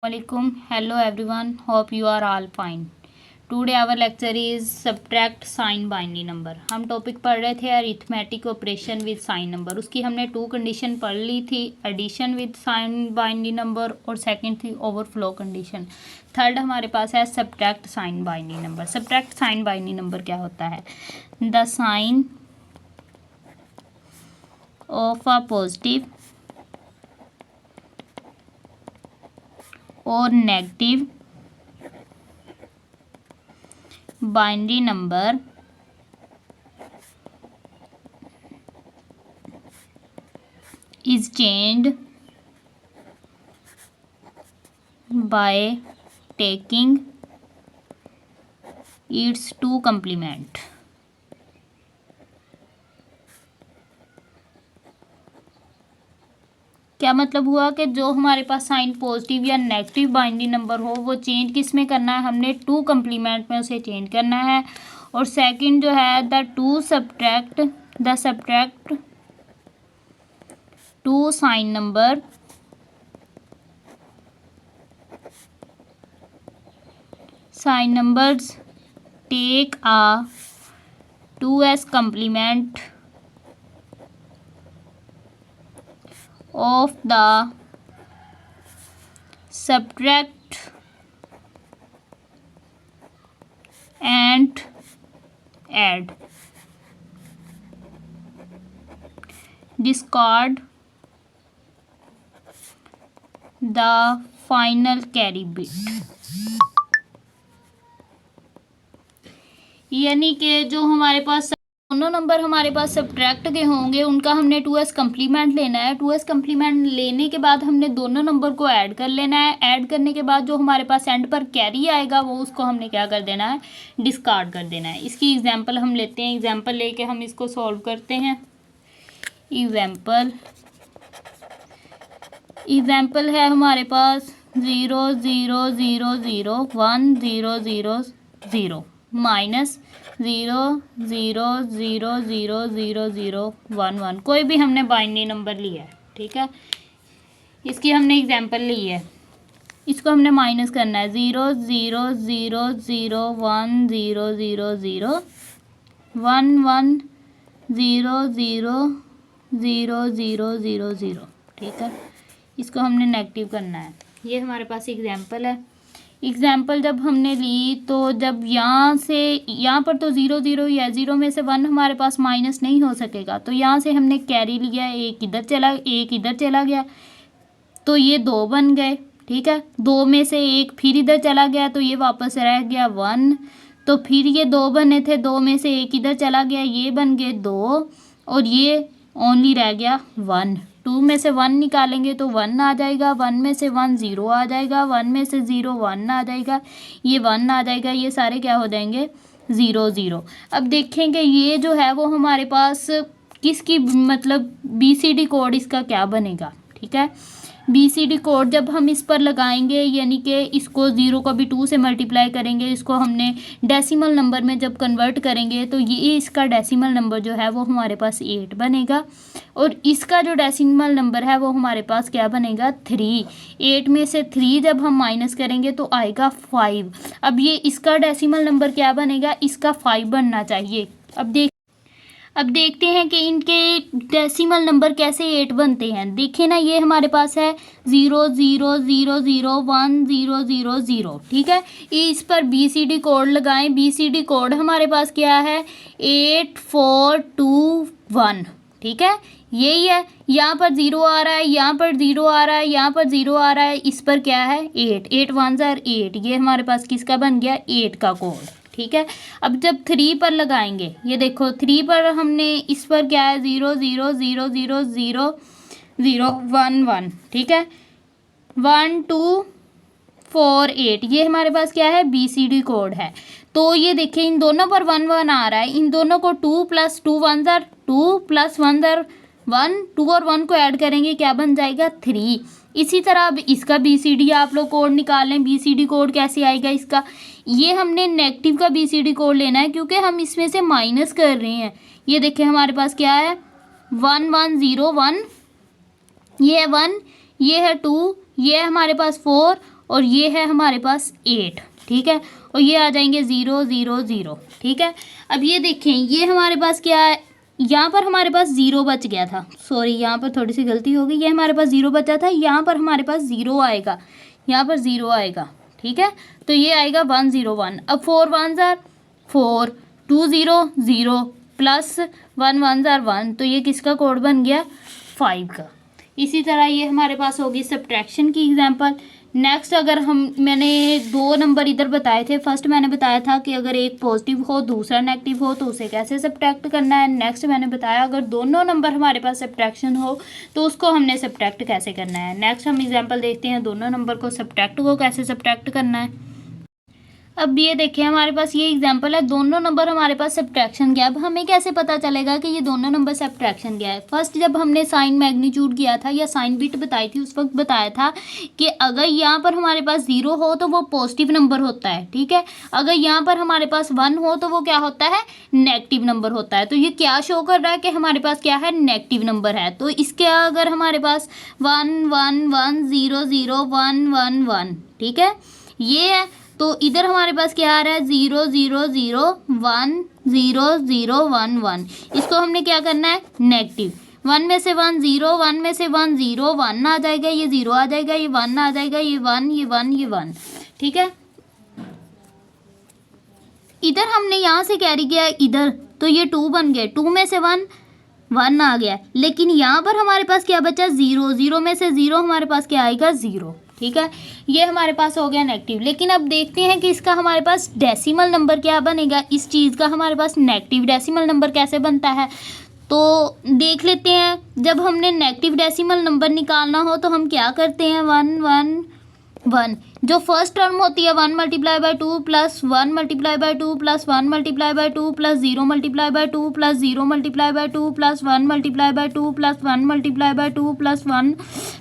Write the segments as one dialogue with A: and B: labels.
A: Assalamualaikum. Hello everyone. Hope you are all fine. Today our lecture is subtract sign binary number. हम topic पढ़ रहे थे arithmetic operation with sign number. उसकी हमने 2 condition पढ़ ली थी, addition with sign binary number और सेकंड थी ओवरफ्लो कंडीशन. थर्ड हमारे पास है subtract sign binary number. Subtract sign binary number क्या होता है? The sign of a positive और negative binary number is changed by taking its 2 complement. क्या मतलब हुआ कि जो हमारे पास साइन पॉजिटिव या नेगेटिव बाइनरी नंबर हो वो चेंज किस में करना है? हमने 2 कंप्लीमेंट में उसे चेंज करना है. और सेकंड जो है the subtract 2 sign number take a 2s complement of the subtract and add. Discard the final carry bit. यानी कि जो हमारे पास दोनों नंबर हमारे पास सब्ट्रैक्ट के होंगे उनका हमने 2s कम्प्लीमेंट लेना है. 2s कम्प्लीमेंट लेने के बाद हमने दोनों नंबर को ऐड कर लेना है. ऐड करने के बाद जो हमारे पास एंड पर कैरी आएगा वो उसको हमने क्या कर देना है? डिस्कार्ड कर देना है. इसकी एग्जांपल हम लेते हैं. एग्जांपल लेके हम इसको सॉल्व करते हैं. एग्जांपल है हमारे पास 0 0 0 0 1 0 0 0 माइनस 0 0 0 0 0 0 1 1. कोई भी हमने बाइनरी नंबर लिया है, ठीक है. इसकी हमने एग्जांपल ली है. इसको हमने माइनस करना है. 0 0 0 0 1 0 0 0 1 1 0 0 0 0 0 0, ठीक है. इसको हमने नेगेटिव करना है. ये हमारे पास एग्जांपल है. एग्जाम्पल जब हमने ली तो जब यहाँ पर तो 0 0 ही है, 0 में से 1 हमारे पास माइनस नहीं हो सकेगा. तो यहाँ से हमने कैरी लिया, एक इधर चला गया तो ये 2 बन गए, ठीक है. 2 में से एक फिर इधर चला गया तो ये वापस रह गया 1. तो फिर ये 2 बने थे, 2 में से एक इधर चला गया, ये बन गए 2 और ये ओनली रह गया 1. 2 में से 1 निकालेंगे तो 1 आ जाएगा, 1 में से 1 0 आ जाएगा, 1 में से 0 1 आ जाएगा, ये 1 आ जाएगा. ये सारे क्या हो जाएंगे? 0 0. अब देखेंगे ये जो है वो हमारे पास किसकी मतलब BCD कोड इसका क्या बनेगा, ठीक है. BCD कोड जब हम इस पर लगाएंगे यानी कि इसको 0 को भी 2 से मल्टीप्लाई करेंगे, इसको हमने डेसिमल नंबर में जब कन्वर्ट करेंगे तो ये इसका डेसिमल नंबर जो है वो हमारे पास 8 बनेगा. और इसका जो डेसिमल नंबर है वो हमारे पास क्या बनेगा? 3. 8 में से 3 जब हम माइनस करेंगे तो आएगा 5. अब ये इसका डेसिमल नंबर क्या बनेगा? इसका 5 बनना चाहिए. अब देखते हैं कि इनके डेसिमल नंबर कैसे 8 बनते हैं. देखिए ना, ये हमारे पास है 0 0 0 0 1 0 0 0, ठीक है. इस पर BCD कोड लगाएं. BCD कोड हमारे पास क्या है? 8 4 2 1, ठीक है. यही है. यहाँ पर 0 आ रहा है, यहाँ पर 0 आ रहा है, यहाँ पर 0 आ रहा है. इस पर क्या है? 8 8 1 8. ये हमारे पास किसका बन गया? 8 का कोड, ठीक है. अब जब 3 पर लगाएंगे, ये देखो 3 पर हमने इस पर क्या है? 0 0 0 0 0 0 1 1, ठीक है. 1 2 4 8, ये हमारे पास क्या है? BCD कोड है. तो ये देखिए इन दोनों पर 1 1 आ रहा है. इन दोनों को 2 + 2 1 2 + 1 1, 2 और 1 को ऐड करेंगे, क्या बन जाएगा? 3. इसी तरह अब इसका BCD आप लोग कोड निकाल लें. BCD कोड कैसे आएगा इसका? ये हमने नेगेटिव का BCD कोड लेना है क्योंकि हम इसमें से माइनस कर रहे हैं. ये देखिए हमारे पास क्या है? 1 1 0 1, ये है 1, ये है 2, ये है हमारे पास 4 और ये है हमारे पास 8, ठीक है, और ये आ जाएंगे 0 0 0, ठीक है। अब ये देखें, ये हमारे पास क्या है, यहाँ पर हमारे पास 0 बच गया था, सॉरी यहाँ पर थोड़ी सी गलती हो गई, ये हमारे पास 0 बचा था, यहाँ पर हमारे पास 0 आएगा, यहाँ पर 0 आएगा, ठीक है, तो ये आएगा 1 0 1। अब 4 1 जार 4, 2 0 0 प्लस 1 1 जार 1, तो ये किसका कोड बन गया, 5 का। इसी तरह ये हमारे पास होगी सब्ट्रैक्शन की एग्जांपल। नेक्स्ट अगर मैंने 2 नंबर इधर बताए थे, फर्स्ट मैंने बताया था कि अगर एक पॉजिटिव हो दूसरा नेगेटिव हो तो उसे कैसे सब्ट्रैक्ट करना है। नेक्स्ट मैंने बताया अगर दोनों नंबर हमारे पास सब्ट्रैक्शन हो तो उसको हमने सब्ट्रैक्ट कैसे करना है। नेक्स्ट हम एग्जांपल देखते हैं दोनों नंबर को कैसे सब्ट्रैक्ट करना है। अब ये देखिए हमारे पास ये एग्जांपल है, दोनों नंबर हमारे पास सब्ट्रैक्शन किया। अब हमें कैसे पता चलेगा कि ये दोनों नंबर सब्ट्रैक्शन किया है। फर्स्ट जब हमने साइन मैग्नीट्यूड किया था या साइन बिट बताई थी, उस वक्त बताया था कि अगर यहाँ पर हमारे पास 0 हो तो वो पॉजिटिव नंबर होता है, ठीक है, अगर यहाँ पर हमारे पास 1 हो तो वो क्या होता है, नेगेटिव नंबर होता है। तो ये क्या शो कर रहा है कि हमारे पास क्या है, नेगेटिव नंबर है। तो इसके अगर हमारे पास 1 1 1 0 0 1 1 1, ठीक है, ये है, तो इधर हमारे पास क्या आ रहा है, 0 0 0 1 0 0 1 1। इसको हमने क्या करना है, नेगेटिव, 1 में से 1 0, 1 में से 1 0, 1 आ जाएगा, ये 0 आ जाएगा, ये 1 आ जाएगा, ये 1 ये 1 ये 1, ठीक है। इधर हमने यहाँ से कैरी किया इधर, तो ये 2 बन गए, 2 में से 1 1 आ गया, लेकिन यहाँ पर हमारे पास क्या बचा, 0, 0 में से 0 हमारे पास क्या आएगा, 0, ठीक है, ये हमारे पास हो गया नेगेटिव। लेकिन अब देखते हैं कि इसका हमारे पास डेसिमल नंबर क्या बनेगा, इस चीज़ का हमारे पास नेगेटिव डेसिमल नंबर कैसे बनता है, तो देख लेते हैं। जब हमने नेगेटिव डेसिमल नंबर निकालना हो तो हम क्या करते हैं, 1 1 1, जो फर्स्ट टर्म होती है 1 multiply by 2 plus 1 multiply by 2 plus 1 multiply by 2 plus 0 multiply by 2 plus 0 multiply by 2 plus 1 multiply by 2 plus 1 multiply by 2 plus 1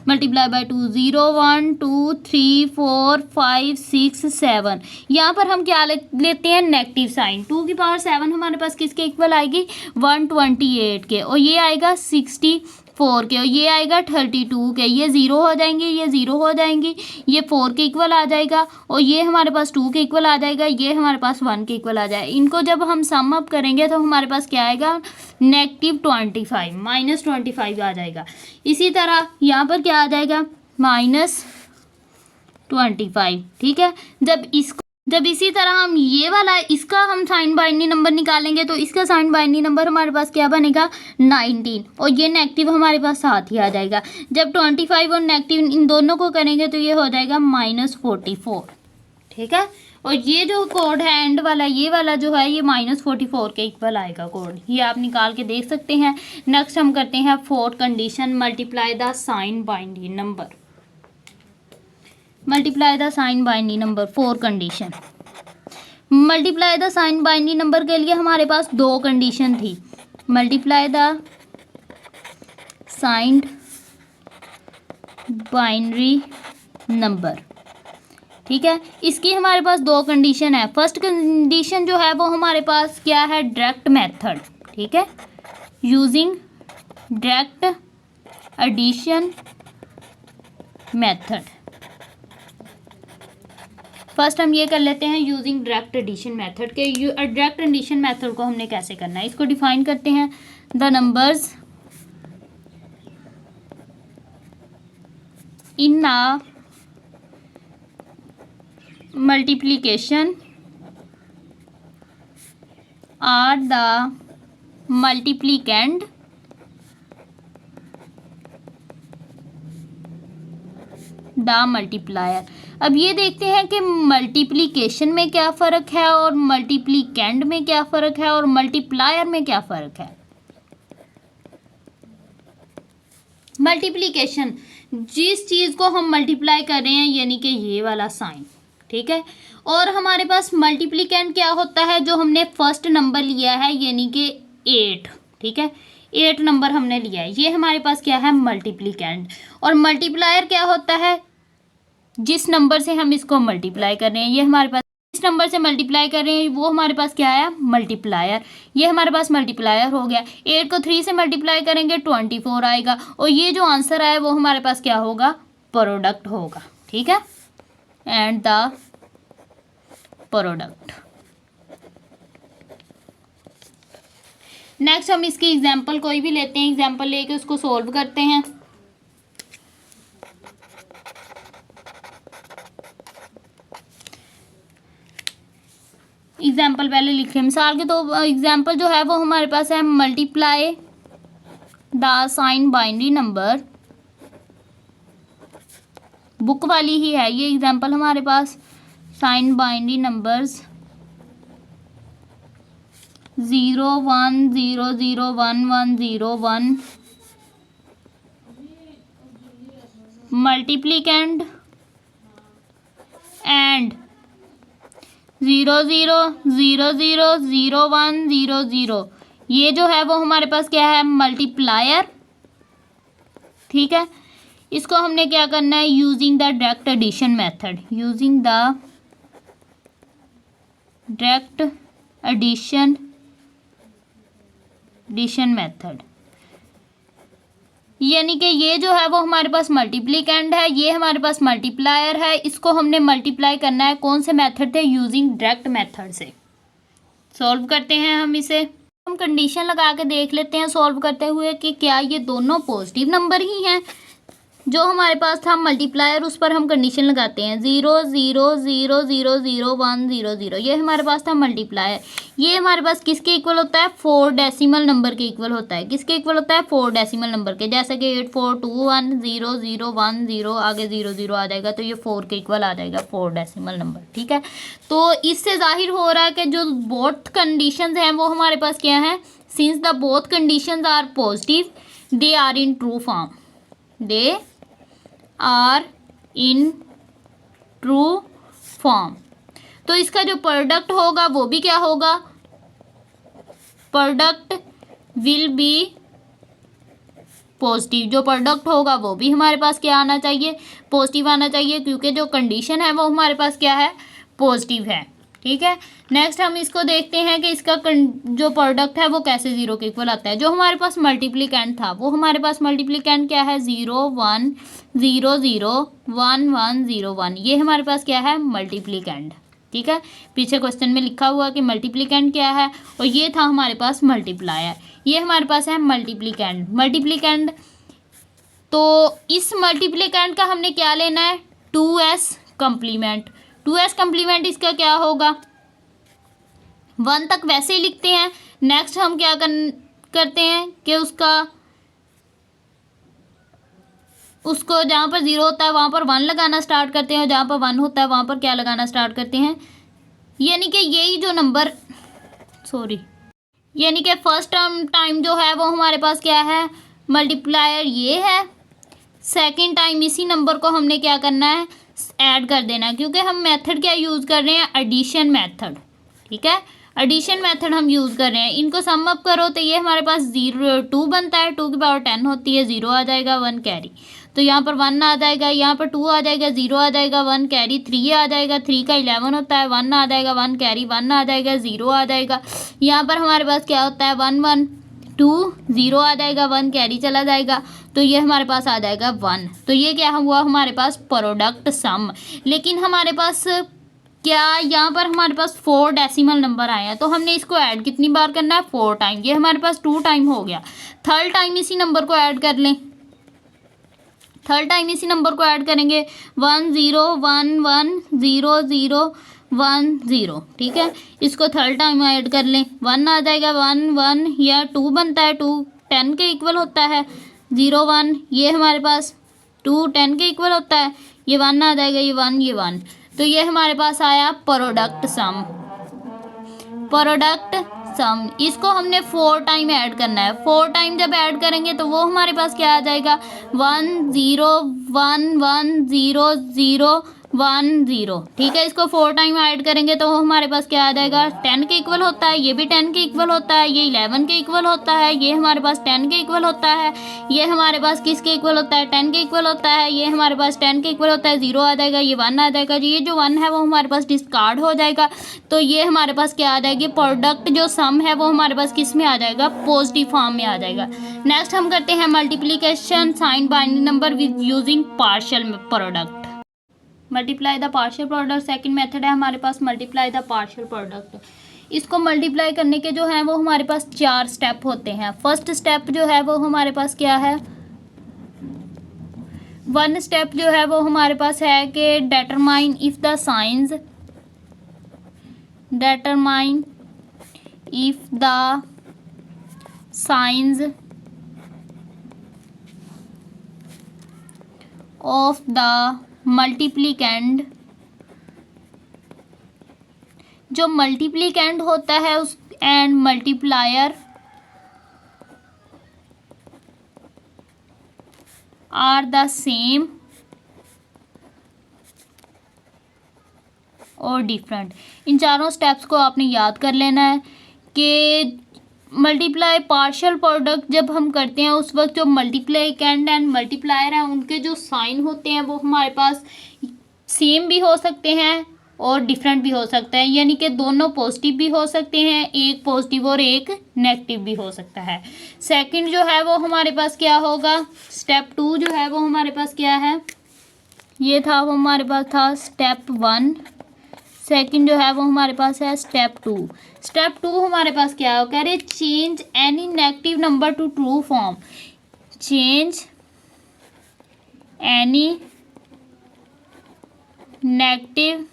A: multiply by 2, 0 1 2 3 4 5 6 7। यहाँ पर हम क्या लेते हैं, नेगेटिव साइन। 2 की पावर 7 हमारे पास किसके इक्वल आएगी, 128 के, और ये आएगा 64 के, और ये आएगा 32 के, ये 0 हो जाएंगे, ये 0 हो जाएंगी, ये 4 के इक्वल आ जाएगा, और ये हमारे पास 2 के इक्वल आ जाएगा, ये हमारे पास 1 के इक्वल आ जाएगा। इनको जब हम सम अप करेंगे तो हमारे पास क्या आएगा, -25 -25 आ जाएगा। इसी तरह यहाँ पर क्या आ जाएगा, -25, ठीक है। जब इसी तरह हम ये वाला इसका हम साइन बाइनरी नंबर निकालेंगे तो इसका साइन बाइनरी नंबर हमारे पास क्या बनेगा, 19, और ये नेगेटिव हमारे पास साथ ही आ जाएगा। जब 25 और नेगेटिव इन दोनों को करेंगे तो ये हो जाएगा -44, ठीक है। और ये जो कोड है एंड वाला, ये वाला जो है, ये -44 के इक्वल आएगा कोड, ये आप निकाल के देख सकते हैं। नेक्स्ट हम करते हैं fourth condition, multiply the sign binary number. Multiply the sign binary number, 4 condition. Multiply the sign binary number के लिए हमारे पास 2 कंडीशन थी। Multiply the sign binary number, ठीक है, इसकी हमारे पास 2 कंडीशन है। फर्स्ट कंडीशन जो है वो हमारे पास क्या है, डायरेक्ट मेथड, ठीक है, using direct addition method. First हम ये कर लेते हैं यूजिंग डायरेक्ट एडिशन मेथड के। डायरेक्ट एडिशन मेथड को हमने कैसे करना है, इसको डिफाइन करते हैं। The numbers in a multiplication are the multiplicand the multiplier. अब ये देखते हैं कि मल्टीप्लिकेशन में क्या फ़र्क है और मल्टीप्लिकेंड में क्या फ़र्क है और मल्टीप्लायर में क्या फ़र्क है। मल्टीप्लिकेशन, जिस चीज़ को हम मल्टीप्लाई कर रहे हैं, यानी कि ये वाला साइन, ठीक है, और हमारे पास मल्टीप्लिकेंड क्या होता है, जो हमने फर्स्ट नंबर लिया है, यानी कि 8, ठीक है, 8 नंबर हमने लिया है, ये हमारे पास क्या है, मल्टीप्लिकेंड। और मल्टीप्लायर क्या होता है, जिस नंबर से हम इसको मल्टीप्लाई कर रहे हैं, ये हमारे पास जिस नंबर से मल्टीप्लाई कर रहे हैं वो हमारे पास क्या आया, मल्टीप्लायर। ये हमारे पास मल्टीप्लायर हो गया। 8 को 3 से मल्टीप्लाई करेंगे 24 आएगा, और ये जो आंसर आया वो हमारे पास क्या होगा, प्रोडक्ट होगा, ठीक है। And the product. नेक्स्ट हम इसकी एग्जाम्पल कोई भी लेते हैं, एग्जाम्पल लेके उसको सॉल्व करते हैं। एग्जाम्पल पहले लिखे, मिसाल के तो एग्जाम्पल जो है वो हमारे पास है multiply the sign binary number, book वाली ही है ये एग्जाम्पल हमारे पास। Sign binary numbers 0 1 0 0 1 1 0 1 multiplicand and 0 0 0 0 0 1 0 0, ये जो है वो हमारे पास क्या है, मल्टीप्लायर। ठीक है, इसको हमने क्या करना है, using the direct addition method, using the direct addition method. यानी कि ये जो है वो हमारे पास मल्टीप्लिकेंड है, ये हमारे पास मल्टीप्लायर है, इसको हमने मल्टीप्लाई करना है कौन से मेथड थे, यूजिंग डायरेक्ट मेथड से। सॉल्व करते हैं हम इसे, हम कंडीशन लगा के देख लेते हैं सॉल्व करते हुए कि क्या ये दोनों पॉजिटिव नंबर ही हैं। जो हमारे पास था मल्टीप्लायर, उस पर हम कंडीशन लगाते हैं 0 0 0 0 0 1 0 0, ये हमारे पास था मल्टीप्लायर। ये हमारे पास किसके इक्वल होता है, 4 डेसिमल नंबर के इक्वल होता है। किसके इक्वल होता है, 4 डेसिमल नंबर के, जैसे कि 8 4 2 1 0 0 1 0, आगे 0 0 आ जाएगा तो ये 4 के इक्वल आ जाएगा, 4 डेसिमल नंबर। ठीक है, तो इससे जाहिर हो रहा है कि जो बोथ कंडीशंस हैं वो हमारे पास क्या है, since the both conditions are positive they are in true form, they are in true form. तो इसका जो प्रोडक्ट होगा वो भी क्या होगा, प्रोडक्ट विल बी पॉजिटिव। जो प्रोडक्ट होगा वो भी हमारे पास क्या आना चाहिए, पॉजिटिव आना चाहिए, क्योंकि जो कंडीशन है वो हमारे पास क्या है, पॉजिटिव है। ठीक है, नेक्स्ट हम इसको देखते हैं कि इसका जो प्रोडक्ट है वो कैसे 0 के इक्वल आता है। जो हमारे पास मल्टीप्लिकेंट था वो हमारे पास मल्टीप्लिकेंट क्या है, 0 1 0 0 1 1 0 1, ये हमारे पास क्या है, मल्टीप्लिकेंट। ठीक है, पीछे क्वेश्चन में लिखा हुआ कि मल्टीप्लिकेंट क्या है, और ये था हमारे पास मल्टीप्लायर, ये हमारे पास है मल्टीप्लिकेंट। तो इस मल्टीप्लिकेंट का हमने क्या लेना है, 2s कम्प्लीमेंट। 2s कम्प्लीमेंट इसका क्या होगा, 1 तक वैसे ही लिखते हैं। नेक्स्ट हम क्या करते हैं कि उसको जहाँ पर 0 होता है वहाँ पर 1 लगाना स्टार्ट करते हैं, और जहाँ पर 1 होता है वहाँ पर क्या लगाना स्टार्ट करते हैं, यानी कि यही जो नंबर यानी कि फर्स्ट टाइम जो है वो हमारे पास क्या है, मल्टीप्लायर ये है। सेकंड टाइम इसी नंबर को हमने क्या करना है, ऐड कर देना है, क्योंकि हम मेथड क्या यूज़ कर रहे हैं, एडिशन मेथड। ठीक है, एडिशन मेथड हम यूज़ कर रहे हैं। इनको सम अप करो तो ये हमारे पास 2 बनता है, 2 की पावर 10 होती है, 0 आ जाएगा, 1 कैरी, तो यहाँ पर 1 आ जाएगा, यहाँ पर 2 आ जाएगा, 0 आ जाएगा, 1 कैरी, 3 आ जाएगा, 3 का 11 होता है, 1 आ जाएगा, 1 कैरी, 1 आ जाएगा, 0 आ जाएगा। यहाँ पर हमारे पास क्या होता है, 1 1 2 0 आ जाएगा, 1 कैरी चला जाएगा, तो ये हमारे पास आ जाएगा 1। तो ये क्या हुआ हमारे पास, प्रोडक्ट सम। लेकिन हमारे पास क्या, यहाँ पर हमारे पास 4 डेसिमल नंबर आए हैं, तो हमने इसको ऐड कितनी बार करना है, 4 टाइम। ये हमारे पास 2 टाइम हो गया, थर्ड टाइम इसी नंबर को ऐड कर लें, थर्ड टाइम इसी नंबर को ऐड करेंगे, 1 0 1 1 0 0 1 0। ठीक है, इसको थर्ड टाइम ऐड कर लें, 1 आ जाएगा, 1 1, या 2 बनता है, 2 10 के इक्वल होता है, 0 1, ये हमारे पास 2 10 के इक्वल होता है, ये 1 आ जाएगा, ये 1 ये 1, तो ये हमारे पास आया प्रोडक्ट सम। प्रोडक्ट सम, इसको हमने 4 टाइम ऐड करना है। 4 टाइम जब ऐड करेंगे तो वो हमारे पास क्या आ जाएगा, 1 0 1 1 0 0 1 0। ठीक है, इसको 4 टाइम ऐड करेंगे तो वो हमारे पास क्या आ जाएगा, 10 के इक्वल होता है, ये भी 10 के इक्वल होता है, ये 11 के इक्वल होता है, ये हमारे पास 10 के इक्वल होता है, ये हमारे पास किसके इक्वल होता है, 10 के इक्वल होता है, ये हमारे पास 10 के इक्वल होता है, 0 आ जाएगा, ये 1 आ जाएगा, ये जो 1 है वो हमारे पास डिस्कार्ड हो जाएगा, तो ये हमारे पास क्या आ जाएगी, प्रोडक्ट जो सम है वो हमारे पास किस में आ जाएगा, पॉजिटिव फॉर्म में आ जाएगा। नेक्स्ट हम करते हैं multiplication sign binary number with using partial product. Multiply the partial product. Second method है हमारे पास मल्टीप्लाई द पार्शियल प्रोडक्ट। इसको मल्टीप्लाई करने के जो है वो हमारे पास 4 स्टेप होते हैं। फर्स्ट स्टेप जो है वो हमारे पास क्या है, 1 स्टेप जो है वो हमारे पास है कि determine if the signs, determine if the signs of the multiplicand, जो मल्टीप्लिकेंड होता है उस and multiplier are the same और डिफरेंट। इन चारों स्टेप्स को आपने याद कर लेना है कि मल्टीप्लाई पार्शियल प्रोडक्ट जब हम करते हैं उस वक्त जो मल्टीप्लिकेंड एंड मल्टीप्लायर हैं उनके जो साइन होते हैं वो हमारे पास सेम भी हो सकते हैं और डिफरेंट भी हो सकता है, यानी कि दोनों पॉजिटिव भी हो सकते हैं, एक पॉजिटिव और एक नेगेटिव भी हो सकता है। सेकंड जो है वो हमारे पास क्या होगा, स्टेप 2 जो है वो हमारे पास क्या है, ये था वो हमारे पास था स्टेप 1। सेकंड जो है वो हमारे पास है स्टेप 2। स्टेप 2 हमारे पास क्या हो, कह रहे change any negative number two true form. Change any negative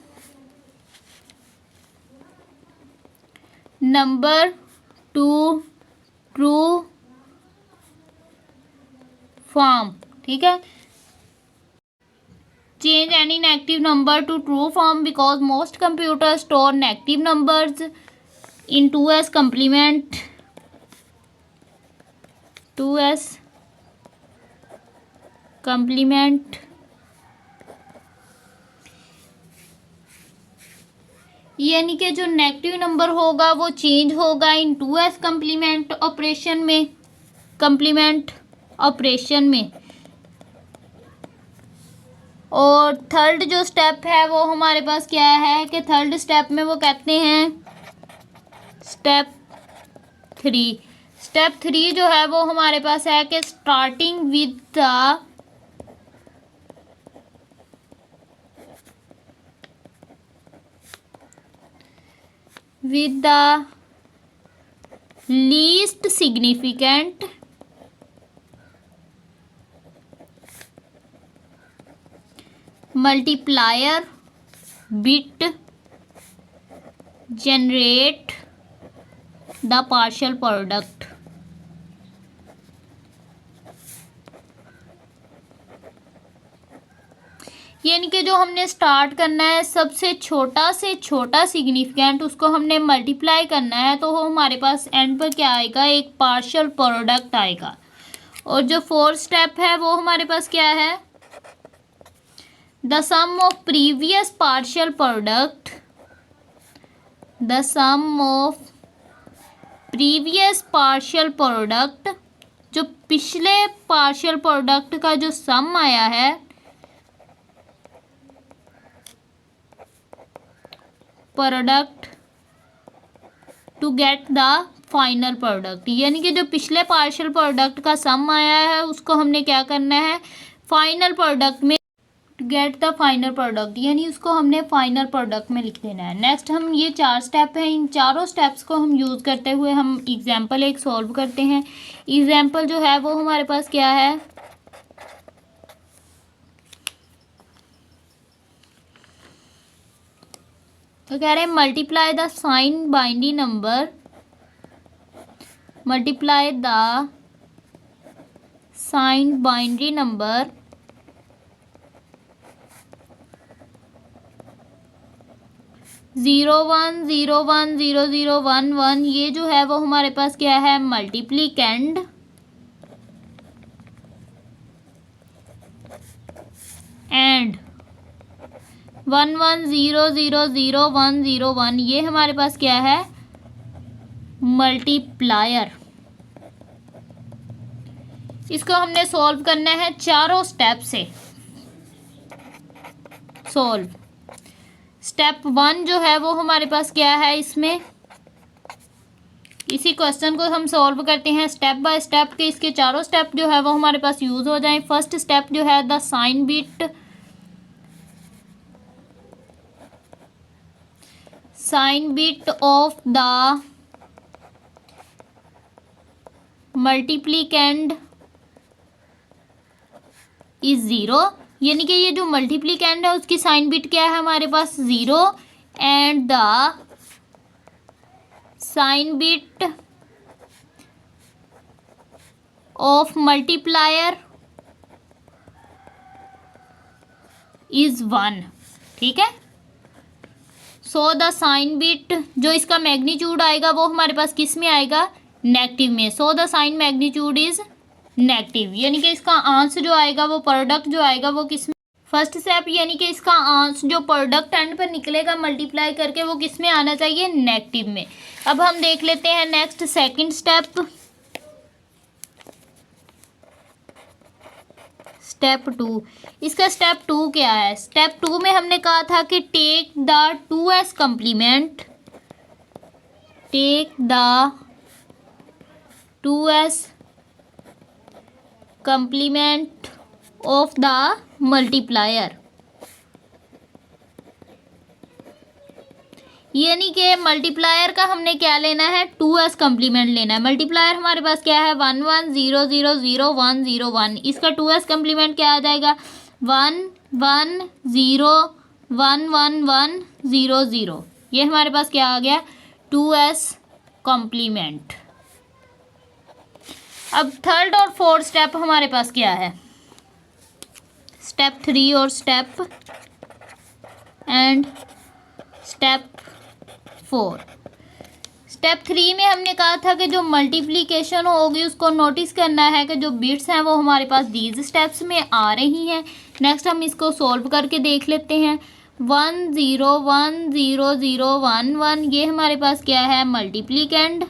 A: number two true form. ठीक है, change any negative number to true form because most computers store negative numbers in 2s complement, 2s complement। यानी कि जो negative number होगा वो change होगा इन 2s complement operation में, complement operation में। और थर्ड जो स्टेप है वो हमारे पास क्या है कि थर्ड स्टेप में वो कहते हैं स्टेप 3। स्टेप 3 जो है वो हमारे पास है कि starting with the least significant multiplier bit generate the partial product. यानी कि जो हमने स्टार्ट करना है सबसे छोटा से छोटा सिग्निफिकेंट उसको हमने मल्टीप्लाई करना है, तो वो हमारे पास एंड पर क्या आएगा, एक पार्शियल प्रोडक्ट आएगा। और जो फोर्थ स्टेप है वो हमारे पास क्या है, the sum of previous partial product, the sum of previous partial product, जो पिछले पार्शियल प्रोडक्ट का जो सम आया है product to get the final product. यानी कि जो पिछले पार्शियल प्रोडक्ट का सम आया है उसको हमने क्या करना है, फाइनल प्रोडक्ट में गेट द फाइनल प्रोडक्ट, यानी उसको हमने फाइनल प्रोडक्ट में लिख देना है। नेक्स्ट हम ये 4 स्टेप हैं, इन चारों स्टेप्स को हम यूज़ करते हुए हम एग्जाम्पल एक सॉल्व करते हैं। एग्जाम्पल जो है वो हमारे पास क्या है, तो कह रहे हैं multiply the sign binary number, multiply the sign binary number 010100111। ये जो है वो हमारे पास क्या है, मल्टीप्लिकेंड एंड 11000101, ये हमारे पास क्या है, मल्टीप्लायर। इसको हमने सॉल्व करना है चारों स्टेप से। सॉल्व स्टेप 1 जो है वो हमारे पास क्या है, इसमें इसी क्वेश्चन को हम सॉल्व करते हैं स्टेप बाय स्टेप के, इसके चारों स्टेप जो है वो हमारे पास यूज़ हो जाएं। फर्स्ट स्टेप जो है the sign bit sign bit of the multiplicand is zero, यानी कि ये जो मल्टीप्लिकेंड है उसकी साइन बिट क्या है हमारे पास zero, and the sign bit of multiplier is one. ठीक है, सो द साइन बिट जो इसका मैग्नीट्यूड आएगा वो हमारे पास किस में आएगा, नेगेटिव में। So the sign magnitude is negative, यानी कि इसका आंस जो आएगा वो प्रोडक्ट जो आएगा वो किस में, फर्स्ट स्टेप यानी कि इसका आंस जो प्रोडक्ट एंड पर निकलेगा मल्टीप्लाई करके वो किस में आना चाहिए, नेगेटिव में। अब हम देख लेते हैं next second step, step two. इसका स्टेप टू क्या है, स्टेप टू में हमने कहा था कि take the 2s complement, take the 2s complement of the multiplier, यानी कि मल्टीप्लायर का हमने क्या लेना है, 2s कंप्लीमेंट लेना है। मल्टीप्लायर हमारे पास क्या है, 1 1 0 0 0 1 0 1, इसका 2s कंप्लीमेंट क्या आ जाएगा, 1 1 0 1 1 1 0 0, ये हमारे पास क्या आ गया, 2s कंप्लीमेंट। अब थर्ड और फोर्थ स्टेप हमारे पास क्या है, स्टेप थ्री और step and step four. Step three में हमने कहा था कि जो मल्टीप्लिकेशन होगी उसको नोटिस करना है कि जो बिट्स हैं वो हमारे पास दीज स्टेप्स में आ रही हैं। नेक्स्ट हम इसको सॉल्व करके देख लेते हैं। 1 0 1 0 0 1 1, ये हमारे पास क्या है, मल्टीप्लिकेंड,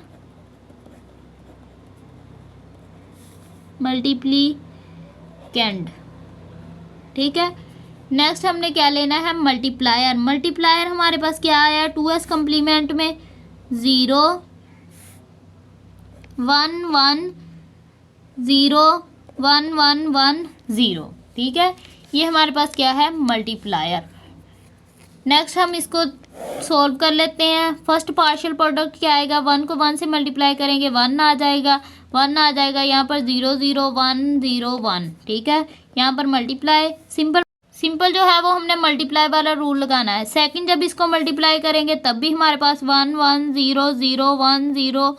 A: मल्टीप्लिकेंड। ठीक है, नेक्स्ट हमने क्या लेना है, मल्टीप्लायर। मल्टीप्लायर हमारे पास क्या आया, 2s कंप्लीमेंट में 0 1 1 0 1 1 1 0। ठीक है, ये हमारे पास क्या है, मल्टीप्लायर। नेक्स्ट हम इसको सोल्व कर लेते हैं। फर्स्ट पार्शियल प्रोडक्ट क्या आएगा, 1 को 1 से मल्टीप्लाई करेंगे 1 आ जाएगा, 1 आ जाएगा, यहाँ पर 0 0 1 0 1। ठीक है, यहाँ पर मल्टीप्लाई सिंपल जो है वो हमने मल्टीप्लाई वाला रूल लगाना है। सेकंड जब इसको मल्टीप्लाई करेंगे तब भी हमारे पास 1 1 0 0 1 0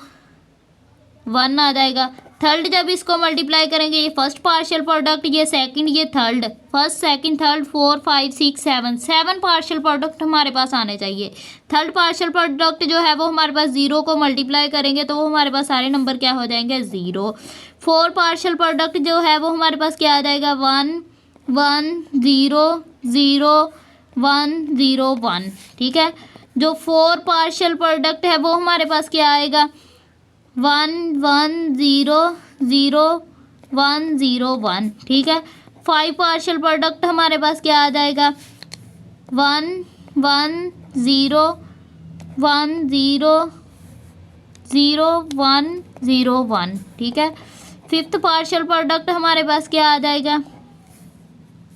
A: 1 आ जाएगा। थर्ड जब इसको मल्टीप्लाई करेंगे, ये फर्स्ट पार्शियल प्रोडक्ट, ये सेकंड, ये third, first second third 4 5 6 7 partial product हमारे पास आने चाहिए। थर्ड पार्शियल प्रोडक्ट जो है वो हमारे पास 0 को मल्टीप्लाई करेंगे तो वो हमारे पास सारे नंबर क्या हो जाएंगे, 0। 4 पार्शियल प्रोडक्ट जो है वो हमारे पास क्या आ जाएगा, 1 1 0 0 1 0 1। ठीक है, जो 4 पार्शियल प्रोडक्ट है वो हमारे पास क्या आएगा, 1 1 0 0 1 0 1। ठीक है, 5 पार्शियल प्रोडक्ट हमारे पास क्या आ जाएगा, 1 1 0 1 0 0 1 0 1। ठीक है, फिफ्थ पार्शियल प्रोडक्ट हमारे पास क्या आ जाएगा,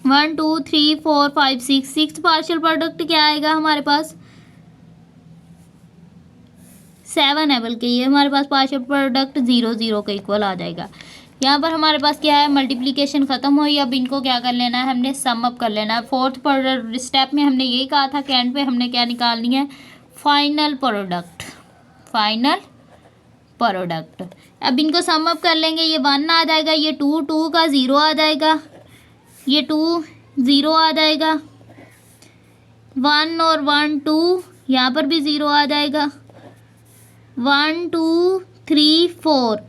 A: 1 2 3 4 5 6। सिक्स पार्शियल प्रोडक्ट क्या आएगा हमारे पास, 7 है, बल्कि ये हमारे पास पार्शियल प्रोडक्ट 0 0 के इक्वल आ जाएगा। यहाँ पर हमारे पास क्या है, मल्टीप्लिकेशन ख़त्म हुई। अब इनको क्या कर लेना है, हमने सम अप कर लेना है। फोर्थ स्टेप में हमने यही कहा था कि एंड पे हमने क्या निकालनी है, फाइनल प्रोडक्ट, फाइनल प्रोडक्ट। अब इनको सम अप कर लेंगे, ये 1 आ जाएगा, ये 2 2 का 0 आ जाएगा, ये 2 0 आ जाएगा, 1 और 1 2, यहाँ पर भी 0 आ जाएगा, 1 2 3 4।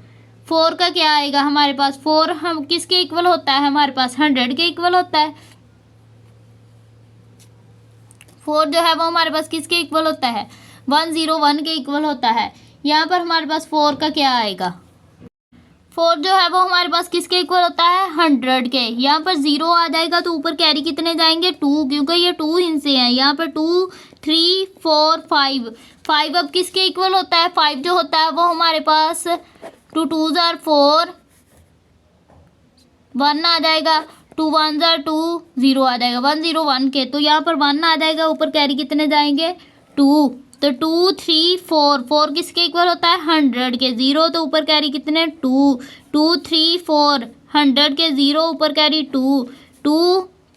A: 4 का क्या आएगा हमारे पास, 4 हम किसके इक्वल होता है, हमारे पास 100 के इक्वल होता है। 4 जो है वो हमारे पास किसके इक्वल होता है, 101 के इक्वल होता है। यहाँ पर हमारे पास 4 का क्या आएगा, 4 जो है वो हमारे पास किसके इक्वल होता है, 100 के। यहाँ पर 0 आ जाएगा तो ऊपर कैरी कितने जाएंगे, 2, क्योंकि ये 2 हिस्से हैं। यहाँ पर 2 3 4 5। 5 अब किसके इक्वल होता है, 5 जो होता है वो हमारे पास 2 2 4 1 आ जाएगा, 2 1 2 0 आ जाएगा, 101 के। तो यहाँ पर 1 आ जाएगा, ऊपर कैरी कितने जाएंगे, 2। तो 2 3 4, 4 किसके इक्वल होता है 100 के, 0 तो ऊपर कैरी कितने 2, 2 3 4, 100 के 0 ऊपर कैरी 2, 2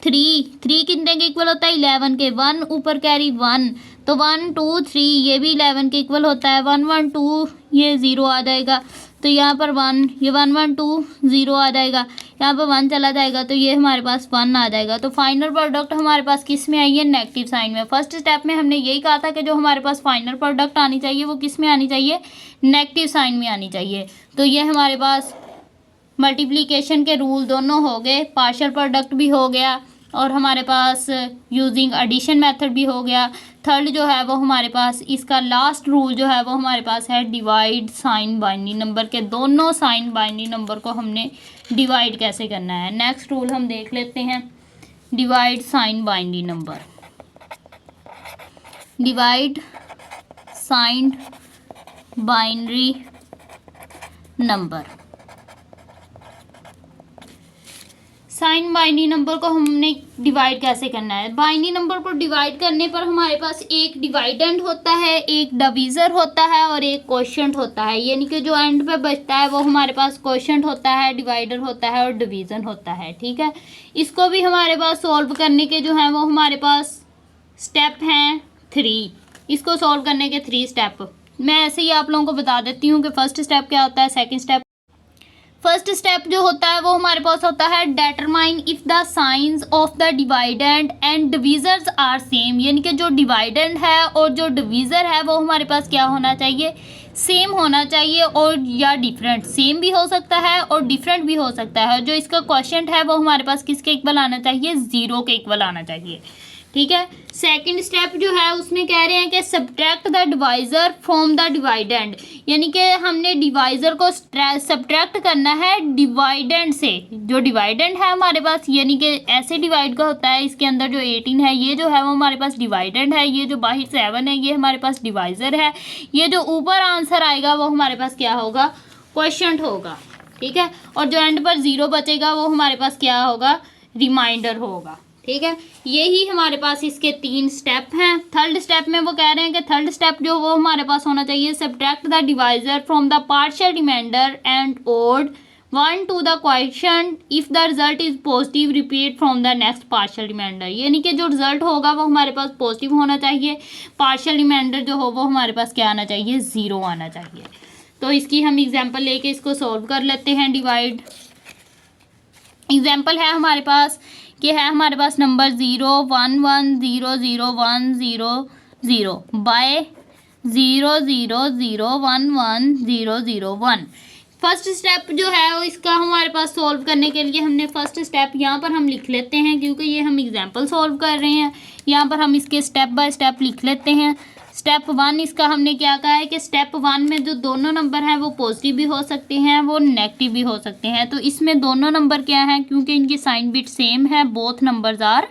A: 3, 3 कितने के इक्वल होता है 11 के, 1 ऊपर कैरी 1, तो 1 2 3 ये भी 11 के इक्वल होता है, 1 1 2 ये 0 आ जाएगा, तो यहाँ पर 1, ये 1 1 2 0 आ जाएगा, यहाँ पर 1 चला जाएगा, तो ये हमारे पास 1 आ जाएगा। तो फाइनल प्रोडक्ट हमारे पास किस में आई है नेगेटिव साइन में। फर्स्ट स्टेप में हमने यही कहा था कि जो हमारे पास फाइनल प्रोडक्ट आनी चाहिए वो किस में आनी चाहिए, नेगेटिव साइन में आनी चाहिए। तो ये हमारे पास मल्टीप्लिकेशन के रूल दोनों हो गए, पार्शियल प्रोडक्ट भी हो गया और हमारे पास यूजिंग एडिशन मेथड भी हो गया। थर्ड जो है वो हमारे पास इसका लास्ट रूल जो है वो हमारे पास है डिवाइड साइन बाइनरी नंबर के, दोनों साइन बाइनरी नंबर को हमने डिवाइड कैसे करना है। नेक्स्ट रूल हम देख लेते हैं, divide sign binary number. Divide sign binary number, sign binary number को हमने डिवाइड कैसे करना है। बाइनरी नंबर को डिवाइड करने पर हमारे पास एक डिवाइडेंड होता है, एक डिवीज़र होता है और एक कोएफिशिएंट होता है, यानी कि जो एंड पे बचता है वो हमारे पास कोएफिशिएंट होता है, डिवाइडर होता है और डिवीज़न होता है। ठीक है, इसको भी हमारे पास सॉल्व करने के जो हैं वो हमारे पास स्टेप हैं 3, इसको सॉल्व करने के 3 स्टेप मैं ऐसे ही आप लोगों को बता देती हूँ कि फर्स्ट स्टेप क्या होता है, सेकेंड स्टेप। फर्स्ट स्टेप जो होता है वो हमारे पास होता है determine if the signs of the dividend and divisors are same, यानी कि जो डिवाइडेंड है और जो डिवीज़र है वो हमारे पास क्या होना चाहिए, सेम होना चाहिए, और या डिफरेंट, सेम भी हो सकता है और डिफरेंट भी हो सकता है। जो इसका क्वोशिएंट है वो हमारे पास किसके इक्वल आना चाहिए, 0 के इक्वल आना चाहिए। ठीक है, सेकंड स्टेप जो है उसमें कह रहे हैं कि subtract the divisor from the dividend, यानी कि हमने डिवाइजर को सब्ट्रैक्ट करना है डिवाइडेंड से। जो डिवाइडेंड है हमारे पास, यानी कि ऐसे डिवाइड का होता है, इसके अंदर जो 18 है ये जो है वो हमारे पास डिवाइडेंड है, ये जो बाहर 7 है ये हमारे पास डिवाइजर है, ये जो ऊपर आंसर आएगा वो हमारे पास क्या होगा, क्वोशिएंट होगा। ठीक है, और जो एंड पर 0 बचेगा वो हमारे पास क्या होगा, रिमाइंडर होगा। ठीक है, यही हमारे पास इसके 3 स्टेप हैं। थर्ड स्टेप में वो कह रहे हैं कि थर्ड स्टेप जो वो हमारे पास होना चाहिए, subtract the divisor from the partial remainder and add 1 to the quotient if the result is positive repeat from the next partial remainder, यानी कि जो रिजल्ट होगा वो हमारे पास पॉजिटिव होना चाहिए, पार्शियल रिमाइंडर जो हो वो हमारे पास क्या आना चाहिए, 0 आना चाहिए। तो इसकी हम एग्जांपल लेके इसको सॉल्व कर लेते हैं। डिवाइड एग्जांपल है हमारे पास कि है हमारे पास नंबर 0 1 1 0 0 1 0 0 बाय 0 0 0 1 1 0 0 1। फर्स्ट स्टेप जो है वो इसका हमारे पास सॉल्व करने के लिए हमने फर्स्ट स्टेप यहाँ पर हम लिख लेते हैं, क्योंकि ये हम एग्जांपल सॉल्व कर रहे हैं। यहाँ पर हम इसके स्टेप बाय स्टेप लिख लेते हैं। स्टेप 1 इसका हमने क्या कहा है कि स्टेप 1 में जो दोनों नंबर हैं वो पॉजिटिव भी हो सकते हैं, वो नेगेटिव भी हो सकते हैं। तो इसमें दोनों नंबर क्या हैं, क्योंकि इनकी साइन बिट सेम है, both numbers are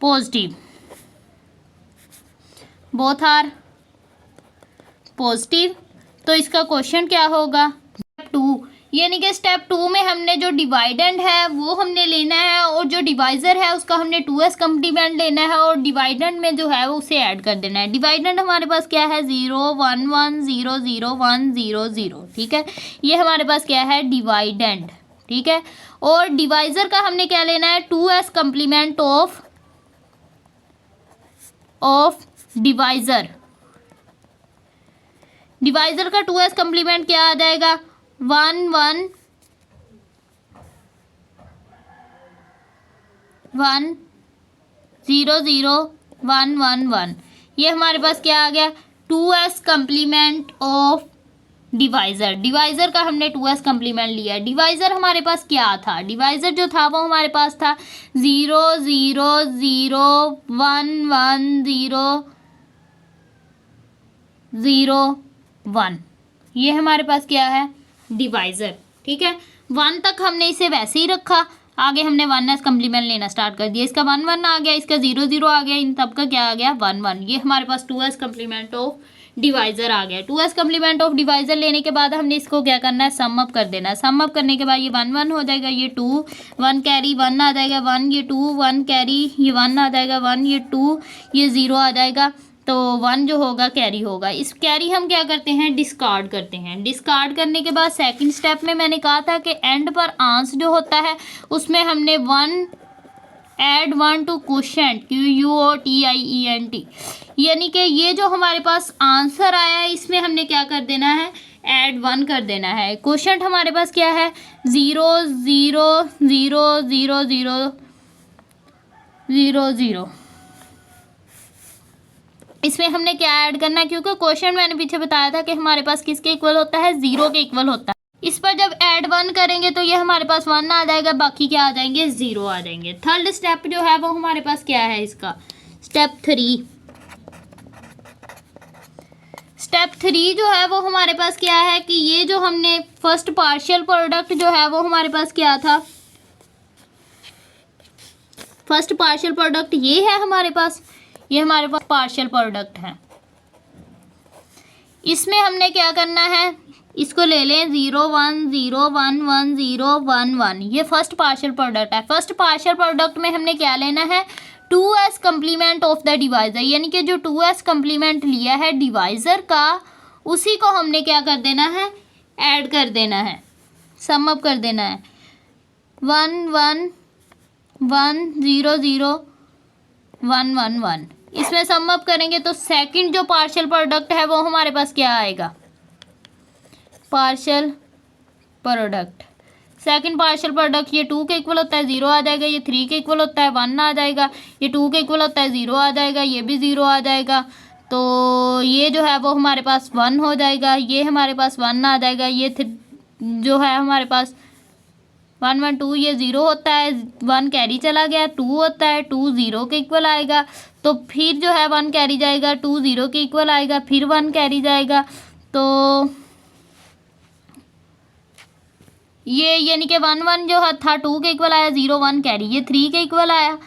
A: positive, both are positive. तो इसका क्वेश्चन क्या होगा, स्टेप 2, यानी कि स्टेप 2 में हमने जो डिवाइडेंड है वो हमने लेना है और जो डिवाइज़र है उसका हमने 2s कम्प्लीमेंट लेना है और डिवाइडेंड में जो है वो उसे ऐड कर देना है। डिवाइडेंड हमारे पास क्या है, 0 1 1 0 0 1 0 0। ठीक है, ये हमारे पास क्या है, डिवाइडेंड। ठीक है, और डिवाइज़र का हमने क्या लेना है, 2s complement of divisor. Divisor का 2s कम्प्लीमेंट क्या आ जाएगा, 1 1 1 0 0 1 1 1। ये हमारे पास क्या आ गया, 2s complement of divisor. Divisor का हमने 2s कम्प्लीमेंट लिया। डिवाइज़र हमारे पास क्या था, डिवाइज़र जो था वो हमारे पास था 0 0 0 1 1 0 0 1। ये हमारे पास क्या है, डिवाइज़र। ठीक है, 1 तक हमने इसे वैसे ही रखा, आगे हमने 1s कम्प्लीमेंट लेना स्टार्ट कर दिया। इसका 1 1 आ गया, इसका 0 0 आ गया, इन तब का क्या आ गया, 1 1। ये हमारे पास 2s कम्प्लीमेंट ऑफ डिवाइज़र आ गया। 2s कम्प्लीमेंट ऑफ डिवाइज़र लेने के बाद हमने इसको क्या करना है, सम अप कर देना है। सम अप करने के बाद ये 1 1 हो जाएगा, ये 2 1 कैरी 1 आ जाएगा, 1 ये 2 1 कैरी ये 1 आ जाएगा, 1 ये 2 ये 0 आ जाएगा। तो 1 जो होगा कैरी होगा। इस कैरी हम क्या करते हैं, डिस्कार्ड करते हैं। डिस्कार्ड करने के बाद सेकंड स्टेप में मैंने कहा था कि एंड पर आंस जो होता है उसमें हमने 1 ऐड 1 टू क्वोशेंट, QUOTIENT, यानी कि ये जो हमारे पास आंसर आया है इसमें हमने क्या कर देना है, ऐड 1 कर देना है। क्वोशेंट हमारे पास क्या है, 0 0 0 0 0 0 0। इसमें हमने क्या ऐड करना है, क्योंकि क्वेश्चन मैंने पीछे बताया था कि हमारे पास किसके इक्वल होता है, 0 के इक्वल होता है। इस पर जब ऐड 1 करेंगे तो ये हमारे पास 1 आ जाएगा, बाकी क्या आ जाएंगे, 0 आ जाएंगे। थर्ड स्टेप जो है वो हमारे पास क्या है, इसका स्टेप 3। स्टेप 3 जो है वो हमारे पास क्या है कि ये जो हमने फर्स्ट पार्शियल प्रोडक्ट जो है वो हमारे पास क्या था, फर्स्ट पार्शियल प्रोडक्ट ये है हमारे पास, ये हमारे पास पार्शियल प्रोडक्ट है। इसमें हमने क्या करना है, इसको ले लें 0 1 0 1 1 0 1 1, ये फर्स्ट पार्शियल प्रोडक्ट है। फर्स्ट पार्शियल प्रोडक्ट में हमने क्या लेना है, 2s complement of the divisor, यानी कि जो 2s कम्प्लीमेंट लिया है डिवाइजर का उसी को हमने क्या कर देना है, ऐड कर देना है, सम अप कर देना है। 1 1 1 0 0 1 1 1, इसमें सम अप करेंगे तो सेकंड जो पार्शियल प्रोडक्ट है वो हमारे पास क्या आएगा, partial product. Second partial product ये 2 के इक्वल होता है, 0 आ जाएगा। ये 3 के इक्वल होता है, 1 आ जाएगा। ये 2 के इक्वल होता है, 0 आ जाएगा। ये भी 0 आ जाएगा। तो ये जो है वो हमारे पास 1 हो जाएगा। ये हमारे पास 1 आ जाएगा। ये जो है हमारे पास 1 1 2, ये 0 होता है, 1 कैरी चला गया, 2 होता है, 2 0 के इक्वल आएगा। तो फिर जो है 1 कैरी जाएगा, 2 0 के इक्वल आएगा, फिर 1 कैरी जाएगा। तो ये यानी कि 1 1 जो था 2 के इक्वल आया, 0 1 कैरी। ये 3 के इक्वल आया,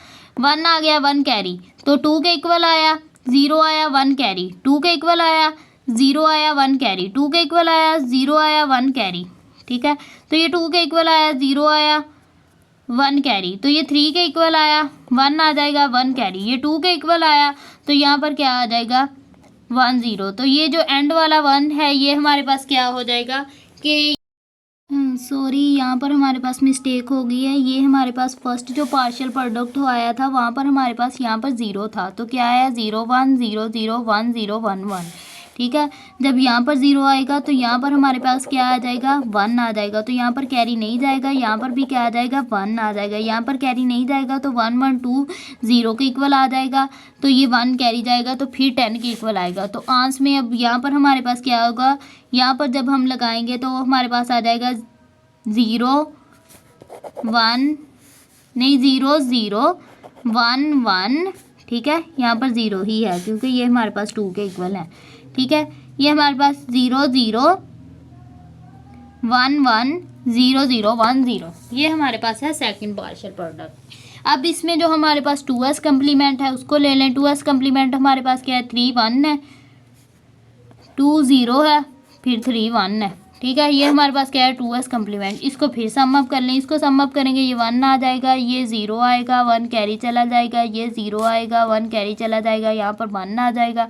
A: 1 आ गया, 1 कैरी। तो 2 के इक्वल आया, 0 आया, 1 कैरी। 2 के इक्वल आया, 0 आया, 1 कैरी। 2 के इक्वल आया, 0 आया, 1 कैरी। ठीक है, तो ये 2 के इक्वल आया, 0 आया, 1 कैरी। तो ये 3 के इक्वल आया, 1 आ जाएगा, 1 कैरी। ये 2 के इक्वल आया तो यहाँ पर क्या आ जाएगा, 1 0। तो ये जो एंड वाला 1 है ये हमारे पास क्या हो जाएगा कि सॉरी, यहाँ पर हमारे पास मिस्टेक हो गई है। ये हमारे पास फर्स्ट जो पार्शियल प्रोडक्ट आया था वहाँ पर हमारे पास यहाँ पर 0 था, तो क्या आया, 0 1 0 0 1 0 1 1। ठीक है, जब यहाँ पर 0 आएगा तो यहाँ पर हमारे पास क्या आ जाएगा, 1 आ जाएगा। तो यहाँ पर कैरी नहीं जाएगा, यहाँ पर भी क्या आ जाएगा, 1 आ जाएगा। यहाँ पर कैरी नहीं जाएगा तो 1 1 2 0 के इक्वल आ जाएगा। तो ये 1 कैरी जाएगा तो फिर 10 के इक्वल आएगा। तो आंस में अब यहाँ पर हमारे पास क्या होगा, यहाँ पर जब हम लगाएंगे तो हमारे पास आ जाएगा 0 1 नहीं 0 0 1 1। ठीक है, यहाँ पर 0 ही है क्योंकि ये हमारे पास 2 के इक्वल है। ठीक है, ये हमारे पास 0 0 1 1 0 0 1 0, ये हमारे पास है सेकंड पार्शियल प्रोडक्ट। अब इसमें जो हमारे पास 2s कम्प्लीमेंट है उसको ले लें। 2s कम्प्लीमेंट हमारे पास क्या है, 3 1 है, 2 0 है, फिर 3 1 है। ठीक है, ये हमारे पास क्या है, 2s कम्प्लीमेंट। इसको फिर सम अप कर लें, इसको सम अप करेंगे, ये 1 आ जाएगा, ये 0 आएगा, 1 कैरी चला जाएगा, ये 0 आएगा, 1 कैरी चला जाएगा, यहाँ पर 1 आ जाएगा,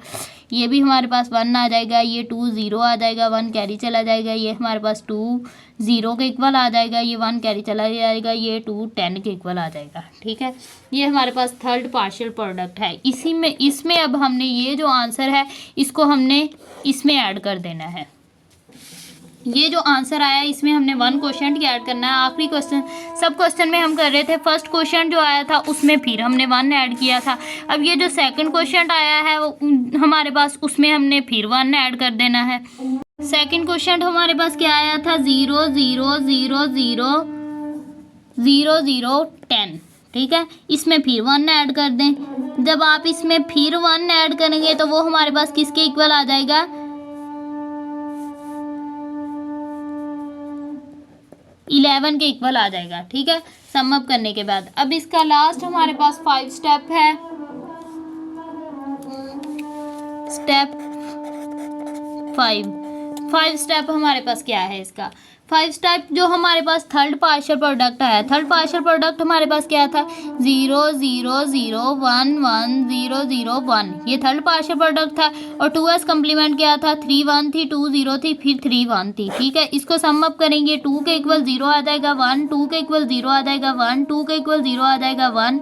A: ये भी हमारे पास 1 आ जाएगा, ये 2 0 आ जाएगा, 1 कैरी चला जाएगा, ये हमारे पास 2 0 के इक्वल आ जाएगा, ये 1 कैरी चला जाएगा, ये 2 10 के इक्वल आ जाएगा। ठीक है, ये हमारे पास थर्ड पार्शियल प्रोडक्ट है। इसमें अब हमने ये जो आंसर है इसको हमने इसमें ऐड कर देना है। ये जो आंसर आया इसमें हमने 1 क्वेश्चन की ऐड करना है। आखिरी क्वेश्चन, सब क्वेश्चन में हम कर रहे थे, फर्स्ट क्वेश्चन जो आया था उसमें फिर हमने 1 ऐड किया था। अब ये जो सेकंड क्वेश्चन आया है वो हमारे पास, उसमें हमने फिर 1 ऐड कर देना है। सेकंड क्वेश्चन हमारे पास क्या आया था, 0 0 0 0 0 0 10। ठीक है, इसमें फिर 1 ऐड कर दें। जब आप इसमें फिर 1 ऐड करेंगे तो वो हमारे पास किसके इक्वल आ जाएगा, 11 के इक्वल आ जाएगा। ठीक है, सम अप करने के बाद अब इसका लास्ट हमारे पास 5 स्टेप है। स्टेप 5 स्टेप हमारे पास क्या है, इसका 5 स्टेप जो हमारे पास थर्ड पार्शियल प्रोडक्ट आया, थर्ड पार्शियल प्रोडक्ट हमारे पास क्या था 0 0 0 1 1 0 0 1, ये थर्ड पार्शियल प्रोडक्ट था। और 2s कम्प्लीमेंट क्या था 3 1 थी 2 0 थी फिर 3 1 थी। ठीक है, इसको सम अप करेंगे 2 के इक्वल 0 आ जाएगा 1, 2 के इक्वल 0 आ जाएगा 1, 2 के इक्वल 0 आ जाएगा 1,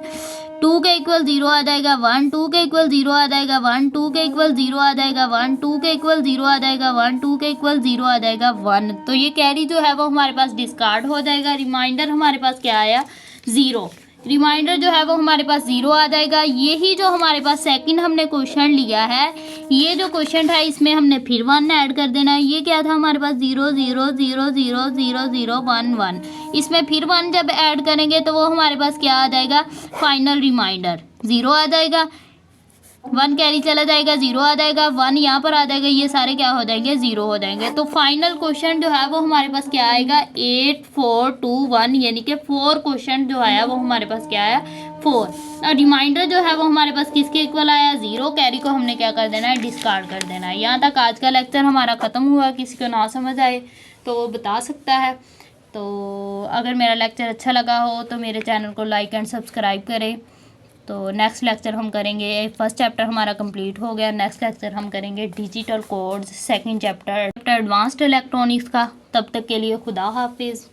A: 2 के इक्वल 0 आ जाएगा 1, 2 के इक्वल 0 आ जाएगा 1, 2 के इक्वल 0 आ जाएगा 1, 2 के इक्वल 0 आ जाएगा 1, 2 के इक्वल 0 आ जाएगा 1। तो ये कैरी जो है वो हमारे पास डिस्कार्ड हो जाएगा। रिमाइंडर हमारे पास क्या आया 0, रिमाइंडर जो है वो हमारे पास 0 आ जाएगा। यही जो हमारे पास सेकंड हमने क्वेश्चन लिया है, ये जो क्वेश्चन है इसमें हमने फिर 1 ऐड कर देना है। ये क्या था हमारे पास 0 0 0 0 0 0 1 1, इसमें फिर 1 जब ऐड करेंगे तो वो हमारे पास क्या आ जाएगा फाइनल रिमाइंडर 0 आ जाएगा। 1 कैरी चला जाएगा 0 आ जाएगा, 1 यहाँ पर आ जाएगा, ये सारे क्या हो जाएंगे 0 हो जाएंगे। तो फाइनल क्वेश्चन जो है वो हमारे पास क्या आएगा 8 4 2 1, यानी कि 4 क्वेश्चन जो आया वो हमारे पास क्या आया 4। और रिमाइंडर जो है वो हमारे पास किसके इक्वल आया 0, कैरी को हमने क्या कर देना है डिस्कार्ड कर देना है। यहाँ तक आज का लेक्चर हमारा ख़त्म हुआ। किसी को ना समझ आए तो वो बता सकता है। तो अगर मेरा लेक्चर अच्छा लगा हो तो मेरे चैनल को लाइक एंड सब्सक्राइब करें। तो नेक्स्ट लेक्चर हम करेंगे, फर्स्ट चैप्टर हमारा कंप्लीट हो गया, नेक्स्ट लेक्चर हम करेंगे digital codes, second chapter advanced electronics का। तब तक के लिए खुदा हाफिज़।